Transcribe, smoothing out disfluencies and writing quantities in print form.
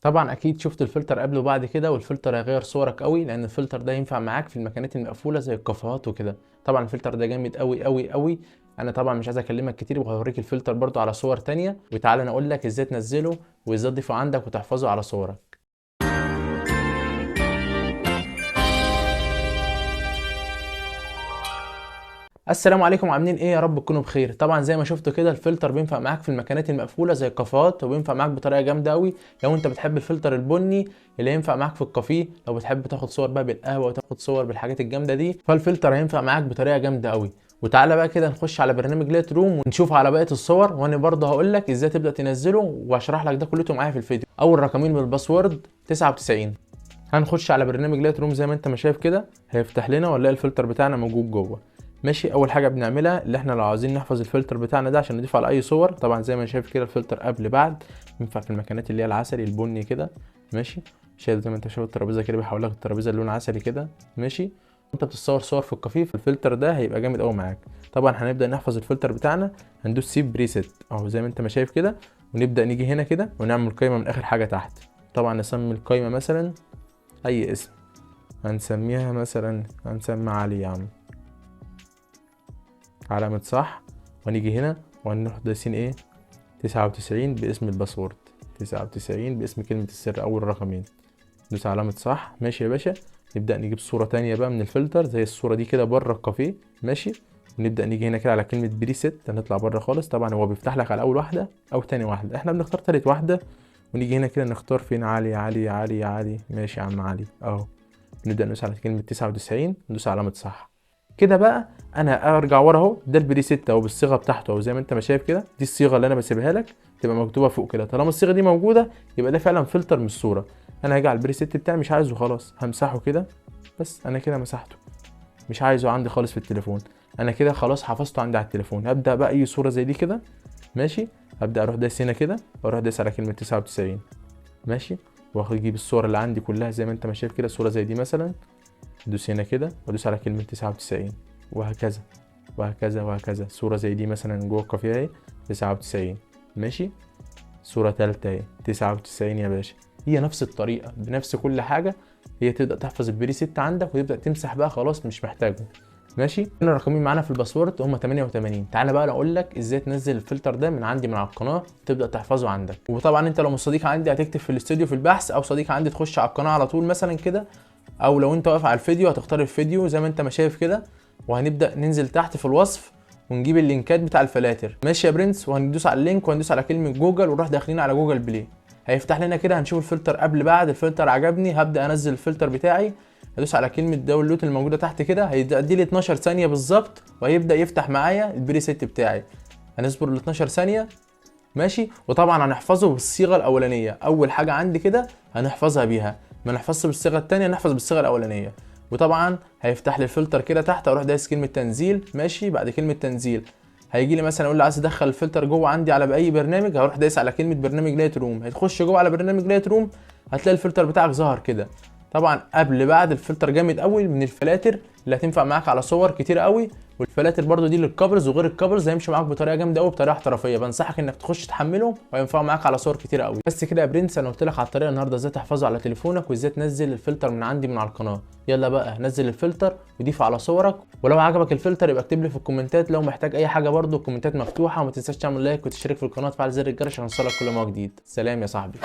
طبعا اكيد شفت الفلتر قبل وبعد كده، والفلتر هيغير صورك قوي، لان الفلتر ده ينفع معاك في المكانات المقفوله زي الكافيهات وكده. طبعا الفلتر ده جامد قوي قوي قوي. انا طبعا مش عايز اكلمك كتير، وهوريك الفلتر برضو على صور تانية، وتعالى انا اقول لك ازاي تنزله وازاي تضيفه عندك وتحفظه على صورك. السلام عليكم، عاملين ايه؟ يا رب تكونوا بخير. طبعا زي ما شفتوا كده الفلتر بينفع معاك في المكانات المقفوله زي الكافيهات، وبينفع معاك بطريقه جامده قوي لو انت بتحب الفلتر البني اللي ينفع معاك في الكافيه. لو بتحب تاخد صور بقى بالقهوه وتاخد صور بالحاجات الجامده دي، فالفلتر هينفع معاك بطريقه جامده قوي. وتعالى بقى كده نخش على برنامج لايت روم ونشوف على بقيه الصور، وانا برضه هقول لك ازاي تبدا تنزله واشرح لك ده كله معايا في الفيديو. اول رقمين بالباسورد 99. هنخش على برنامج لايت روم زي ما انت ما شايف كده، هيفتح لنا ونلاقي الفلتر بتاعنا موجود جوه. ماشي، اول حاجه بنعملها اللي احنا لو عاوزين نحفظ الفلتر بتاعنا ده عشان نضيفه على اي صور، طبعا زي ما شايف كده الفلتر قبل بعد ينفع في المكانات اللي هي العسلي البني كده. ماشي، شايف زي ما انت شايف الترابيزه كده بيحول لك الترابيزه اللون عسلي كده. ماشي، انت بتصور صور في الكافيه، فالفلتر ده هيبقى جامد قوي معاك. طبعا هنبدا نحفظ الفلتر بتاعنا، هندوس سيف بريسيت اهو زي ما انت ما شايف كده، ونبدا نيجي هنا كده ونعمل قائمه من اخر حاجه تحت. طبعا نسمي القائمه مثلا اي اسم، هنسميها مثلا هنسمي علي يا عم، علامة صح. ونيجي هنا وهنروح دايسين ايه 99 باسم الباسورد، 99 باسم كلمة السر اول رقمين، ندوس علامة صح. ماشي يا باشا، نبدأ نجيب صورة تانية بقى من الفلتر زي الصورة دي كده بره الكافيه. ماشي، ونبدأ نيجي هنا كده على كلمة بريسيت، هنطلع بره خالص. طبعا هو بيفتح لك على اول واحدة او تاني واحدة، احنا بنختار تالت واحدة. ونيجي هنا كده نختار فين علي علي علي علي. ماشي يا عم علي اهو، نبدأ ندوس على كلمة 99 ندوس علامة صح. كده بقى انا ارجع ورا اهو، ده البريسيت اهو بالصيغه بتاعته اهو زي ما انت ما شايف كده. دي الصيغه اللي انا بسيبها لك تبقى مكتوبه فوق كده، طالما الصيغه دي موجوده يبقى ده فعلا فلتر من الصوره. انا هاجي على البريسيت بتاعي مش عايزه خلاص، همسحه كده. بس انا كده مسحته، مش عايزه عندي خالص في التليفون. انا كده خلاص حفظته عندي على التليفون. هبدا بقى اي صوره زي دي كده. ماشي، هبدا اروح دايس هنا كده واروح دايس على كلمه 99. ماشي، واجيب الصور اللي عندي كلها زي ما انت ما شايف كده، صوره زي دي مثلا، ادوس هنا كده وادوس على كلمه 99 وهكذا وهكذا وهكذا. صورة زي دي مثلا جوه الكافيه اهي 99. ماشي، صورة تالتة اهي 99 يا باشا. هي نفس الطريقة بنفس كل حاجة، هي تبدأ تحفظ البريسيت عندك وتبدأ تمسح بقى خلاص مش محتاجه. ماشي، هنا الرقمين معانا في الباسورد هم 88. تعالى بقى اقول لك ازاي تنزل الفلتر ده من عندي من على القناه تبدا تحفظه عندك. وطبعا انت لو مش صديق عندي هتكتب في الاستوديو في البحث، او صديق عندي تخش على القناه على طول مثلا كده، او لو انت واقف على الفيديو هتختار الفيديو زي ما انت ما شايف كده، وهنبدا ننزل تحت في الوصف ونجيب اللينكات بتاع الفلاتر. ماشي يا برنس، وهندوس على اللينك وهندوس على كلمه جوجل ونروح داخلين على جوجل بلاي. هيفتح لنا كده، هنشوف الفلتر قبل بعد. الفلتر عجبني هبدا انزل الفلتر بتاعي، هدوس على كلمه داونلود الموجوده تحت كده، هيدي لي 12 ثانيه بالظبط وهيبدا يفتح معايا البريسيت بتاعي. هنصبر ل 12 ثانيه. ماشي، وطبعا هنحفظه بالصيغه الاولانيه. اول حاجه عندي كده هنحفظها بيها، ما نحفظش بالصيغه الثانيه، نحفظ بالصيغه الاولانيه. وطبعا هيفتح لي الفلتر كده تحت، اروح دايس كلمه تنزيل. ماشي، بعد كلمه تنزيل هيجي لي مثلا اقول لي عايز ادخل الفلتر جوه عندي على اي برنامج، هروح دايس على كلمه برنامج لايت روم. هتخش جوه على برنامج لايت روم هتلاقي الفلتر بتاعك ظهر كده. طبعا قبل بعد الفلتر جامد قوي، من الفلاتر اللي هتنفع معاك على صور كتير قوي. والفلاتر برضو دي للكابلز وغير الكابلز هيمشي معاك بطريقه جامده قوي، بطريقه احترافيه. بنصحك انك تخش تحملهم وهينفعوا معاك على صور كتير قوي. بس كده يا برنس، انا قلت لك على الطريقه النهارده ازاي تحفظه على تليفونك وازاي تنزل الفلتر من عندي من على القناه. يلا بقى نزل الفلتر وضيفه على صورك. ولو عجبك الفلتر يبقى اكتب لي في الكومنتات، لو محتاج اي حاجه برضو الكومنتات مفتوحه. وما تنساش تعمل لايك وتشترك في القناه وتفعل زر الجرس عشان يوصلك كل ما هو جديد. سلام يا صاحبي.